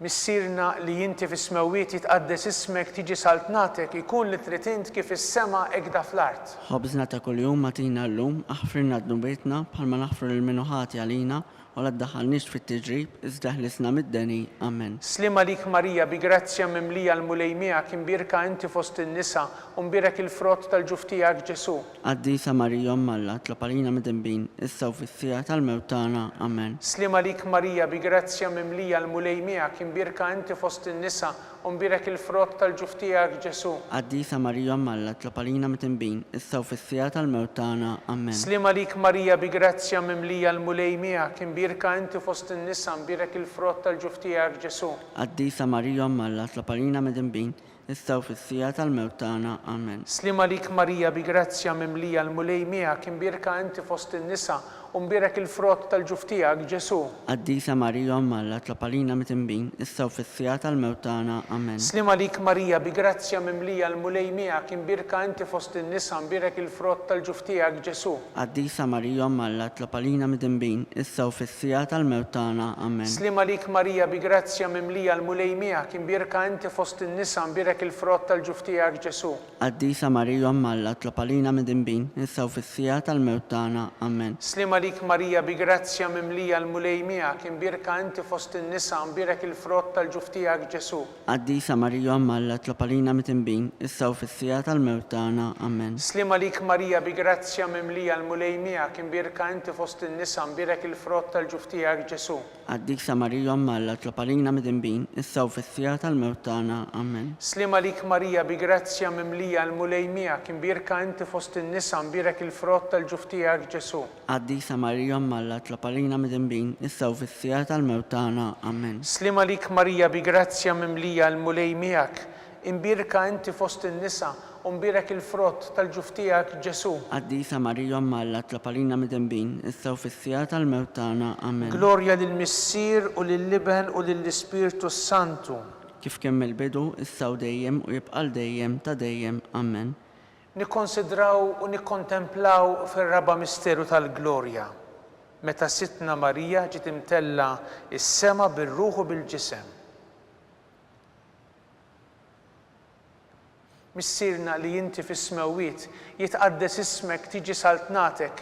Missierna li jinti fis-smawiet jitqaddes ismek tiġi saltnatek ikun li trid int kif is-sema hekk fl-art. Ħobżna ta' kuljum magħtina llum, aħfirna d-nubietna bħalma naħfru l-minuħati għalina u la ddaħħalniex fit-tiġrib, iżda ħlisna mid-deni. Amen. Slim għalik Marija bi grazzja mimlija l-mulej miegħek, imbirka inti fost in-nisa u mbirak il-frott tal-ġuf tiegħek Ġesu. Qaddisa Marija Umm Alla tlob għalina mit-tinbin, issa u fis-sija tal-mewt tagħna. Amen. Slim għalik Marija bi grazzja mimlija l-mulej miegħek, imbirka inti fost in-nisa u mbirak il-frott tal-ġuf tiegħek Ġesu. Qaddisa Marija Umm Alla tlob għalina mit-tinbin, issa u fis-sija tal-mewt tagħna. Amen. Slim għalik Marija bi grazzja mimlija l-mulej miegħek, imbirka inti fost in-nisa mbirak il-frott tal-ġuf tiegħek Ġesu. Qaddisa Marija Umm Alla tlob għalina mit-tinbin, issa u fis-sija tal-mewt tagħna. Amen. Slim għalik Marija bi grazzja mimlija l-mulej miegħek, imbirka inti fost in-nisa u mbirak il-frott tal-ġuf tiegħek Ġesu. Qaddisa Marija Umm Alla tlob għalina mit-tinbin, issa u fis-sija tal-mewt tagħna. Amen. Slim għalik Marija bi grazzja mimlija l-mulej miegħek, imbirka inti fost in-nisa mbirak il-frott tal-ġuf tiegħek Ġesu. Qaddisa Marija Umm Alla tlob għalina mit-tinbin, issa u fis-sija tal-mewt tagħna. Amen. Slim għalik Marija bi grazzja mimlija l-mulej miegħek, imbirka inti fost in-nisa mbirak il-frott tal-ġuf tiegħek Ġesu. Qaddisa Marija Umm Alla tlob għalina mit-tinbin, issa u fis-sija tal-mewt tagħna. Amen. Slim għalik Marija bi grazzja mimlija l-mulej miegħek, imbirka inti fost in-nisa mbirak il-frott tal-ġuf tiegħek Ġesu. Qaddisa Marija Umm Alla tlob għalina mit-tinbin, issa u fis-sija tal-mewt tagħna. Amen. Slim għalik Marija bi grazzja mimlija l-mulej miegħek, imbirka inti fost in-nisa mbirak il-frott tal-ġuf tiegħek Ġesu. Qaddisa Marija Umm Alla tlob għalina mit-tinbin, issa u fis-sija tal-mewt tagħna. Amen. Slim għalik Marija bi grazzja mimlija l-mulej miegħek, imbirka inti fost in-nisa mbirak il-frott tal-ġuf tiegħek Ġesu. Qaddisa Marija Umm Alla tlob għalina mit-tinbin, issa u fis-sija tal-mewt tagħna. Amen. Slim għalik Marija bi grazzja mimlija l-mulej miegħek, imbirka inti fost in-nisa u mbirak il-frott tal-ġuf tiegħek Ġesu. Qaddisa Marija Umm Alla tlob għalina mit-tinbin, issa u fis-sija tal-mewt tagħna. Amen. Glorja lill-Missier u lill-Liben u lill-Ispiritu Santu. Kif kien mill-bidu, issa u dejjem u jibqa' dejjem ta' dejjem. Amen. Nikkonsidraw u nikkontemplaw fir-raba' misteru tal-glorja meta Sitna Marija ġiet imtella is-sema bir-ruħ u bil-ġisem. Missierna li inti fis-smawiet jitqaddes ismek tiġi saltnatek,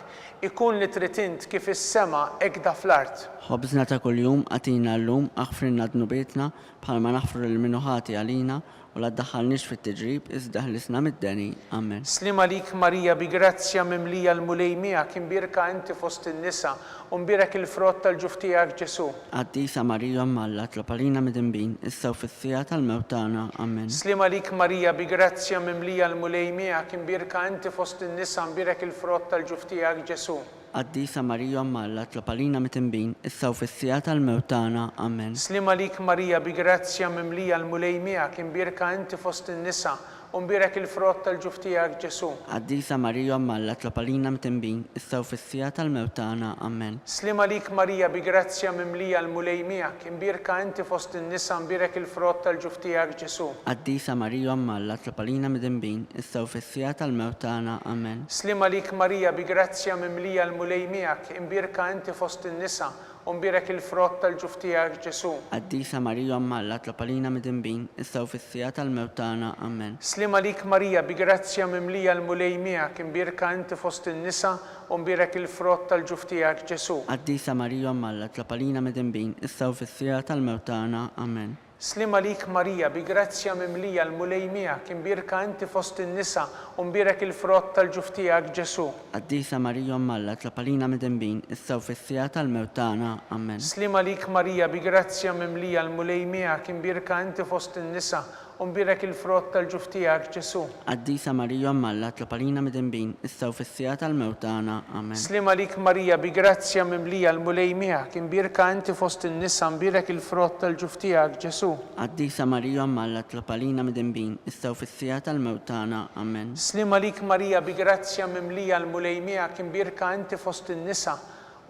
ikun li trid int kif is-sema hekk fl-art. Ħobżna ta' kuljum għatina llum, aħfirna d-nubietna bħalma naħfru l-minuħati għalina u la ddaħħalniex fit-tiġrib, iżda ħlisna mid-deni. Amen. Slim għalik Marija bi grazzja mimlija l-mulej miegħek, imbirka inti fost in-nisa u mbirak il-frott tal-ġuf tiegħek Ġesu. Qaddisa Marija Umm Alla tlob għalina mit-tinbin, issa u fis-sija tal-mewt tagħna. Amen. Slim għalik Marija bi grazzja mimlija l-mulej miegħek, imbirka inti fost in-nisa mbirak il-frott tal-ġuf tiegħek Ġesu. Qaddisa Marija Umm Alla tlob għalina mit-tinbin, issa u fis-sija tal-mewt tagħna. Amen. Slim għalik Marija bi grazzja mimlija l-mulej miegħek, imbirka inti fost in-nisa u mbirak il-frott tal-ġuf tiegħek Ġesu. Qaddisa Marija Umm Alla tlob għalina mit-tinbin, issa u fis-sija tal-mewt tagħna. Amen. Slim għalik Marija bi grazzja mimlija l-mulej miegħek, imbirka inti fost in-nisa mbirak il-frott tal-ġuf tiegħek Ġesu. Qaddisa Marija Umm Alla tlob għalina mit-tinbin, issa u fis-sija tal-mewt tagħna. Amen. Slim għalik Marija bi grazzja mimlija l-mulej miegħek, imbirka inti fost in-nisa u nbirek il-frott tal-ġuf tiegħek Ġesu. Qaddisa Marija Umm Alla, tlab għalina mid-dembin, issa u fis-sija tal-mewt tagħna. Amen. Slima lik Marija bi grazzja mimlija l-mulej miegħek, imbirka inti fost in-nisa u nbirek il-frott tal-ġuf tiegħek Ġesu. Qaddisa Marija Umm Alla, tlab għalina mid-dembin, issa u fis-sija tal-mewt tagħna. Amen. Slima lik Marija bi grazzja mimlija l-mulej miegħek, imbirka inti fost in-nisa u nbirek il-frott tal-ġuf tiegħek Ġesu. Qaddisa Marija Umm Alla, tlab għalina mid-dembin, issa u fis-sija tal-mewt tagħna. Amen. Slima lik Marija bi grazzja mimlija l-mulej miegħek, imbirka inti fost in-nisa u nbirek il-frott tal-ġuf tiegħek Ġesu. Qaddisa Marija Umm Alla, tlab għalina mid-dembin, issa u fis-sija tal-mewt tagħna. Amen. Slima lik Marija bi grazzja mimlija l-mulej miegħek, imbirka inti fost in-nisa nbirek il-frott tal-ġuf tiegħek Ġesu. Qaddisa Marija Umm Alla, tlab għalina mid-dembin, issa u fis-sija tal-mewt tagħna. Amen. Slima lik Marija bi grazzja mimlija l-mulej miegħek, imbirka inti fost in-nisa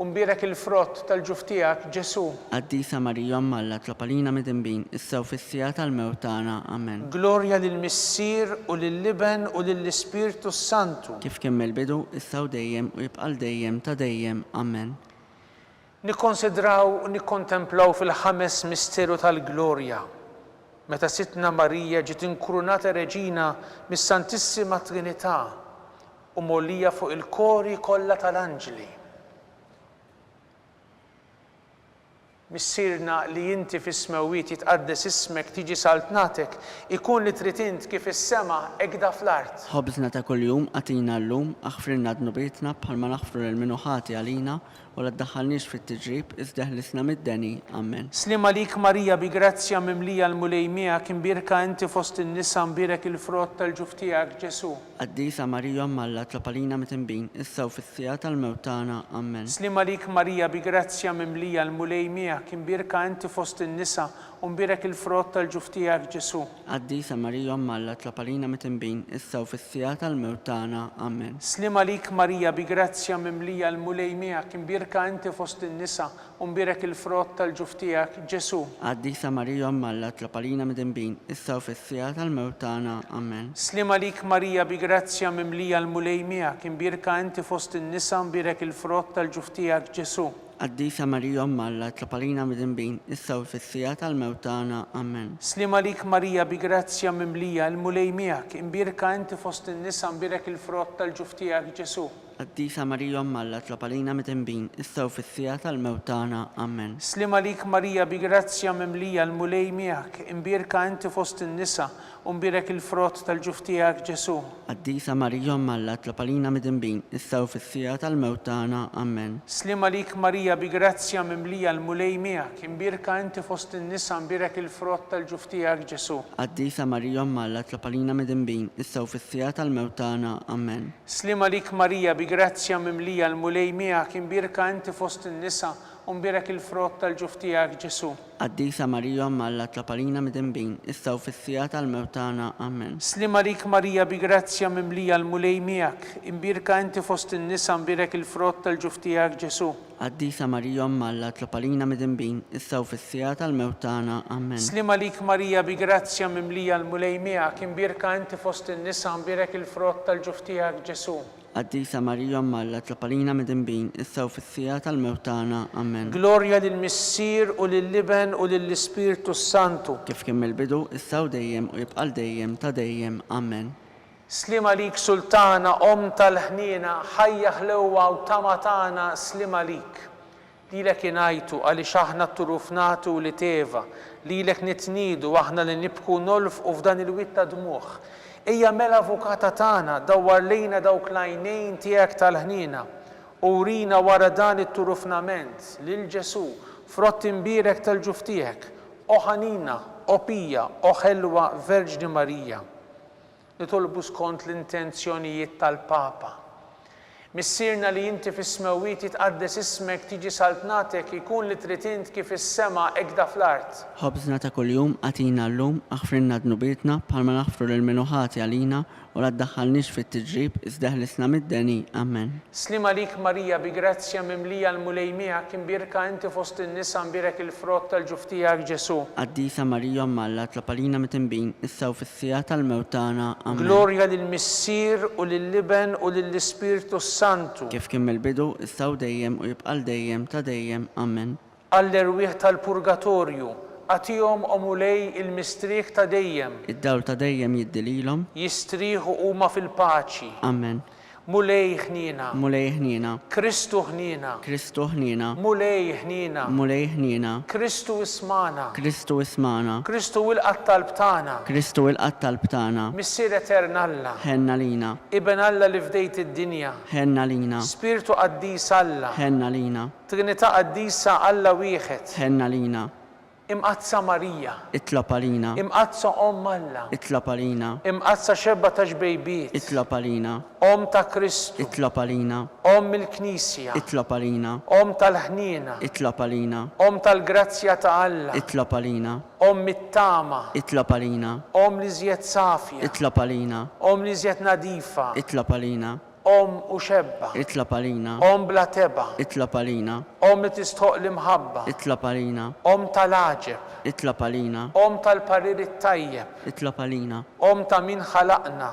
u nbirek il-frott tal-ġuf tiegħek Ġesu. Qaddisa Marija Umm Alla, tlab għalina mid-dembin, issa u fis-sija tal-mewt tagħna. Amen. Glorja lill-Missier u lill-Liben u lill-Ispirtu Santu. Kif kien mill-bidu, issa u dejjem u jibqal dejjem ta' dejjem. Amen. Nikkonsidraw u nikkontemplaw fil-ħames misteru tal-glorja. Meta Sitna Marija ġiet inkurunata reġina mis-Santissima Trinità u mollija fuq il-kori kollha tal-anġli. Missierna li inti fis-smewwiet jitqaddes ismek tiġi saltnatek, ikun li trid int kif is-sema ekda fl-art. Ħobżna ta' kuljum għatina llum, aħfrilna dnubietna bħalma naħfru l-minuħati għalina u la ddaħħalniex fit-tiġrib iżdeħlisna mid-deni. Amen. Slima lik Marija bi grazzja mimlija l-mulej miegħek, imbirka inti fost in-nisa nbirek il-frott tal-ġuf tiegħek Ġesu. Qaddisa Marija Umm Alla, tlab għalina mid-dembin, issa u fis-sija tal-mewt tagħna. Amen. Slima lik Marija bi grazzja mimlija l-mulej miegħek, imbirka inti fost in-nisa u nbirek il-frott tal-ġuf tiegħek Ġesu. Qaddisa Marija Umm Alla, tlab għalina mid-dembin, issa u fis-sija tal-mewt tagħna. Amen. Slima lik Marija bi grazzja mimlija l-mulej miegħek, imbirka inti fost in-nisa u nbirek il-frott tal-ġuf tiegħek Ġesu. Qaddisa Marija Umm Alla, tlab għalina mid-dembin, issa u fis-sija tal-mewt tagħna. Amen. Slima lik Marija bi grazzja mimlija l-mulej miegħek, imbirka inti fost in-nisa nbirek il-frott tal-ġuf tiegħek Ġesu. Qaddisa Marija Umm Alla, tlab għalina mid-dembin, issa u fis-sija tal-mewt tagħna. Amen. Slima lik Marija bi grazzja mimlija l-mulej miegħek, imbirka inti fost in-nisa nbirek il-frott tal-ġuf tiegħek Ġesu. Qaddisa Marija Umm Alla, tlab għalina mid-dembin, issa u fis-sija tal-mewt tagħna. Amen. Slima lik Marija bi grazzja mimlija l-mulej miegħek, imbirka inti fost in-nisa u nbirek il-frott tal-ġuf tiegħek Ġesu. Qaddisa Marija Umm Alla, tlab għalina mid-dembin, issa u fis-sija tal-mewt tagħna. Amen. Slima lik Marija bi grazzja mimlija l-mulej miegħek, imbirka inti fost in-nisa nbirek il-frott tal-ġuf tiegħek Ġesu. Qaddisa Marija Umm Alla, tlab għalina mid-dembin, issa u fis-sija tal-mewt tagħna. Amen. Slima lik Marija bi grazzja mimlija l-mulej miegħek, imbirka inti fost in-nisa u nbirek il-frott tal-ġuf tiegħek Ġesu. Qaddisa Marija Umm Alla, tlab għalina mid-dembin, issa u fis-sija tal-mewt tagħna. Amen. Slima lik Marija bi grazzja mimlija l-mulej miegħek, imbirka inti fost in-nisa nbirek il-frott tal-ġuf tiegħek Ġesu. Qaddisa Marija Umm Alla, tlab għalina mid-dembin, issa u fis-sija tal-mewt tagħna. Amen. Slima lik Marija bi grazzja mimlija l-mulej miegħek, imbirka inti fost in-nisa nbirek il-frott tal-ġuf tiegħek Ġesu. Qaddisa Marija Umm Alla, tlab għalina mid-dembin, issa u fis-sija tal-mewt tagħna. Amen. Glorja lill-Missier u lill-Liben u lill-Ispirtu Santu. Kif kien mill-bidu, issa u dejjem u jibqal dejjem ta' dejjem. Amen. Slima lik Sultana, Om tal-ħniena, ħajja ħlewwa u tamatana, slima lik. Lilek ingħajtu għaliex aħna t-turufnatu li teva, lilek nitniedu aħna li nibku nolfqu f'dan il-witt ta' dmuħ. Ejja mela avukata tagħna, dawwar lejna dawk l-għajnejn tiegħek tal-ħniena u urina wara dan it-turufnament lil Ġesu frott imbirek tal-ġuf tiegħek, o ħanina, o pija, o ħelwa Verġni Marija. Nitolbu skont l-intenzjonijiet tal-Papa. Missierna li inti fis-smewwiet jitqaddes ismek tiġi saltnatek, ikun li trid int kif is-sema ekda fl-art. Ħobżna ta' kuljum għatina llum, aħfrilna dnubietna bħalma naħfru l-minuħati għalina ولا تدخلنيش في التجريب إذ دهلسنا مدني آمين. Slima lik Marija bi grazzja mimlija l-mulej miegħek imbirka inti fost in-nisa imbirek il-frott tal-ġuftijak Ġesu. قديسة مريم مالا تلبالينا متنبين السو في السيات الموتانا آمين. Glorja lill-Missier u lill-Liben u lill-Ispirtu Santu. كيف كمل بدو السو ديم ويبقى الديم تديم آمين. All-erwieħ tal-Purgatorju għatihom omulej il-mistrieħ ta' dejjem. الدول تديم يدليلهم Jistrieħu huma fil-paċi. آمين. Mulej ħnina. مولاي هنينا Kristu ħnina. كريستو هنينا Mulej ħnina. مولاي هنينا Kristu ismana. كريستو اسمانا Kristu wilqat talb-tagħna. كريستو القتل بتاعنا Missier Eternalla. هنا لينا Iben Alla li fdejt id-dinja. هنا لينا Spiritu qaddis Alla. هنا لينا Trinità qaddisa Alla wieħed. هنا لينا Imqazza Marija. اطلب علينا Imqazza Om Alla. اطلب علينا Imqazza xebba ta' ġbejbiet. اطلب علينا Om ta' Kristu. اطلب علينا Om il-Knisja. اطلب علينا Om tal-ħnina. اطلب علينا Om tal-grazzja ta' Alla. اطلب علينا Om mit-tama. اطلب علينا Om li żjed safja. اطلب علينا Om li żjed nadifa. اطلب علينا Om u xebba. اطلب علينا Om bla teba. اطلب علينا Om li tistħoq l-imħabba. اطلب علينا Om tal-aġeb. اطلب علينا Om tal-parir it-tajjeb. اطلب علينا Om ta' min ħalaqna.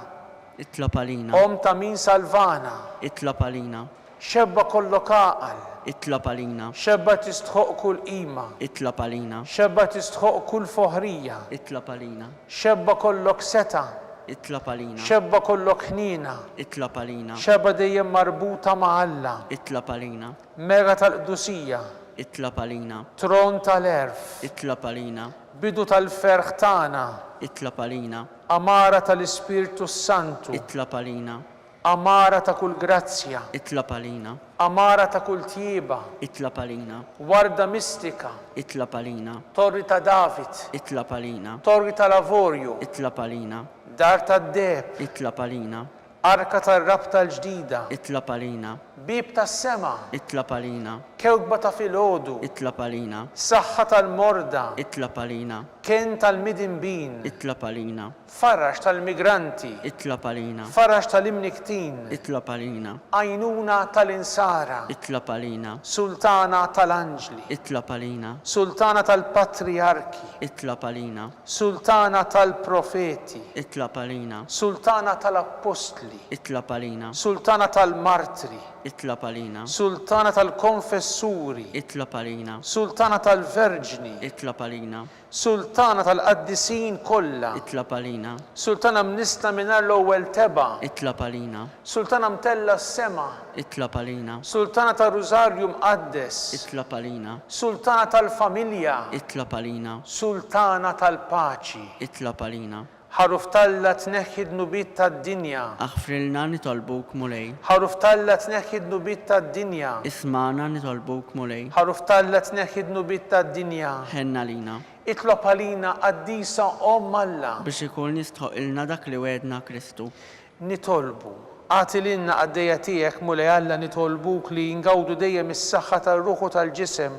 اطلب علينا Om ta' min salvana. اطلب علينا Xebba kollok aqal. اطلب علينا Xebba tistħoq kull qima. اطلب علينا Xebba tistħoq kull foħrija. اطلب علينا Xebba kollok seta. اطلب علينا Xebba kollok ħnina. اطلب علينا Xebba dejjem marbuta ma' Alla. اطلب علينا Mega tal-qdusija. اطلب علينا Tron tal-erf. اطلب علينا Bidu tal-ferħ tagħna. اطلب علينا Amara tal-Ispirtu Santu. اطلب علينا Amara ta' kull grazzja. اطلب علينا Amara ta' kull tjieba. اطلب علينا Warda mistika. اطلب علينا Torri ta' David. اطلب علينا Torri ta' Lavorju. اطلب علينا Dar ta' Deb. اطلب علينا Arka ta' Rabta l-ġdida. اطلب علينا Bib ta' sema. اطلب علينا Kewkba ta' filgħodu. اطلب علينا Saħħa tal-morda. اطلب علينا Kien tal-midinbin. اطلب علينا Farrax tal-migranti. اطلب علينا Farrax tal-imniktin. اطلب علينا Għajnuna tal-insara. اطلب علينا Sultana tal-anġli. اطلب علينا Sultana tal-patriarki. اطلب علينا Sultana tal-profeti. اطلب علينا Sultana tal-apostli. اطلب علينا Sultana tal-martri. اطلب علينا Sultana tal-konfessuri. اطلب علينا Sultana tal-verġni. اطلب علينا Sultana tal-qaddisin kollha. اطلب علينا Sultana mnista minar l-ewwel teba. اطلب علينا Sultana mtella s-sema. اطلب علينا Sultana tal-Rużarju mqaddes. اطلب علينا Sultana tal-familja. اطلب علينا Sultana tal-paċi. اطلب علينا Ħaruf talla tneħħi d-nubit tad-dinja. اغفر لنا نطلبوك مولاي Ħaruf talla tneħħi d-nubit tad-dinja. اسمعنا نطلبوك مولاي Ħaruf talla tneħħi d-nubit tad-dinja. هنا لينا Itlob għalina qaddisa Om Alla. biex ikun nistħoq ilna dak li wedna Kristu. Nitolbu. Għati l-inna għaddeja tijek mulej Alla nitolbuk li jingawdu dejjem is-saħħa tal-ruħu tal-ġisem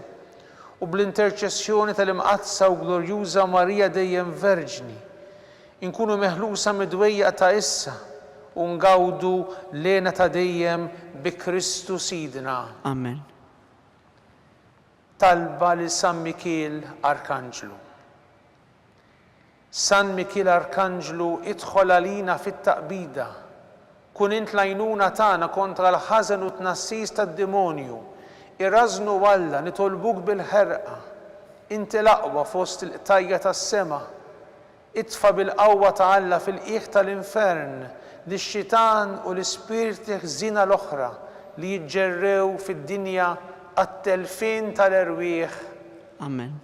u bl-interċessjoni tal-imqazza u glorjuża Marija dejjem verġni. Inkunu meħlusa midwejja ta' issa u ngawdu lena ta' dejjem bi Kristu Sidna. Amen. Talba li San Mikil Arkanġlu. San Mikil Arkanġlu idħol għalina fit-taqbida. Kun int lajnuna tagħna kontra l-ħażen u tnassis tad-demonju. Irrażnu Alla nitolbuk bil-ħerqa. Inti l-aqwa fost il-qtajja tas-sema. Itfa bil-qawwa ta' Alla fil-qiegħ tal-infern lix-xitan u l-ispirti ħżina l-oħra li jiġġerrew fid-dinja għat-telfin tal-erwieħ. Amen.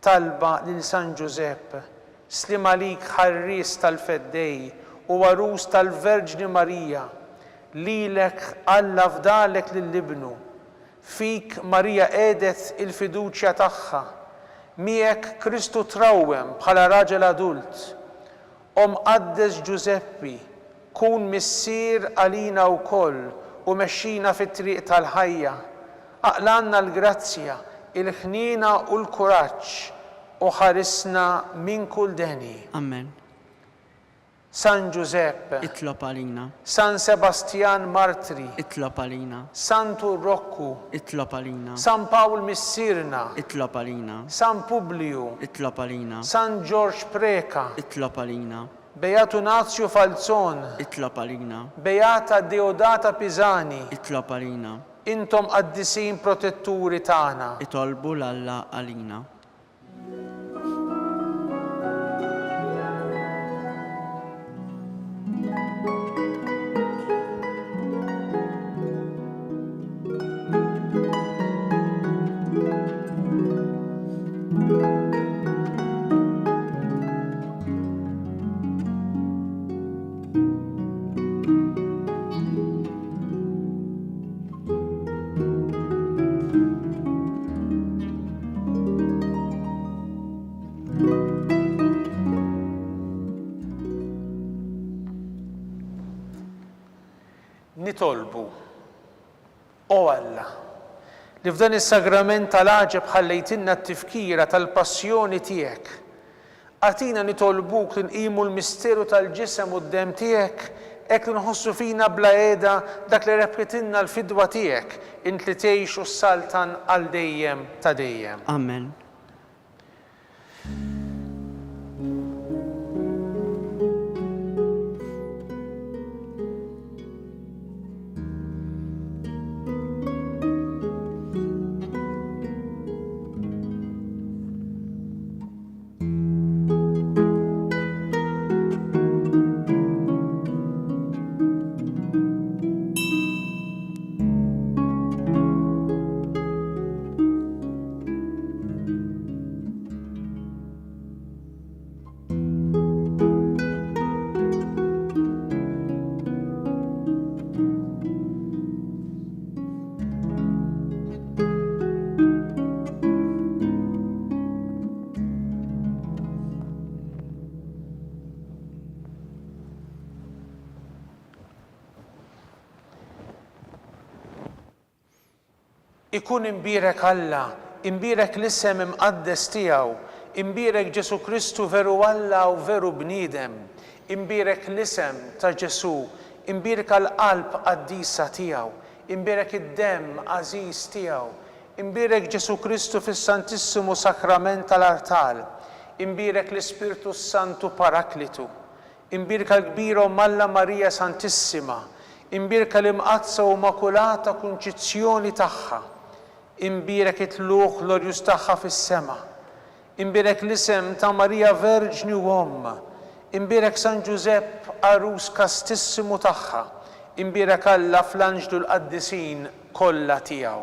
Talba lil San Giuseppe, slim għalik ħarris tal-feddej u warus tal-Verġni Marija, lilek Alla fdalek lill-ibnu, fik Marija edet il-fiduċja tagħha, miegħek Kristu trawwem bħala raġel adult. Qaddes Giuseppi, kun missier għalina wkoll u mexxina fit-triq tal-ħajja. Aqlanna l-grazzja, il-ħnina u l-kuraġġ u ħarisna minn kull deni. Amen. San Giuseppe, itlob għalina. San Sebastian Martri, Itlob għalina. Santu Roccu, Itlob għalina. San Paul Missirna, Itlob għalina. San Publiu, Itlob għalina. San George Preka, Itlob għalina. Beato Nazio Falzon, Itlob għalina. Beata Deodata Pisani, Itlob għalina. intom qaddisin protetturi tagħna. Itolbu l-Alla għalina. Nitolbu, o Alla, li f'dan is-sagrament tal-għaġeb ħallejtinna t-tifkira tal-passjoni tiegħek. Għatina nitolbuk li nqimu l-misteru tal-ġisem u d-dem tiegħek, hekk li nħossu fina bla qiegħda dak li repketinna l-fidwa tiegħek, int li tgħixu s-saltan għal dejjem ta' dejjem. Amen. Ikun imbirek Alla, imbirek l-isem imqaddes tiegħu, imbirek Ġesu Kristu veru Alla u veru bniedem, imbirek l-isem ta' Ġesu, imbirek għall-qalb qaddisa tiegħu, imbirek id-dem għażiż tiegħu, imbirek Ġesu Kristu fis-Santissimu Sakrament tal-Artal, imbirek l-Ispirtu Santu Paraklitu, imbirek l-kbira Alla Marija Santissima, imbirek l-imqazza u makulata kunċizzjoni tagħha, imbirek it-tluq glorjuż tagħha fis-sema, imbirek l-isem ta' Marija Verġni u Omm, imbirek San Giusepp Arus Kastissimu tagħha, imbirek Alla fl-anġlu l-qaddisin kollha tiegħu.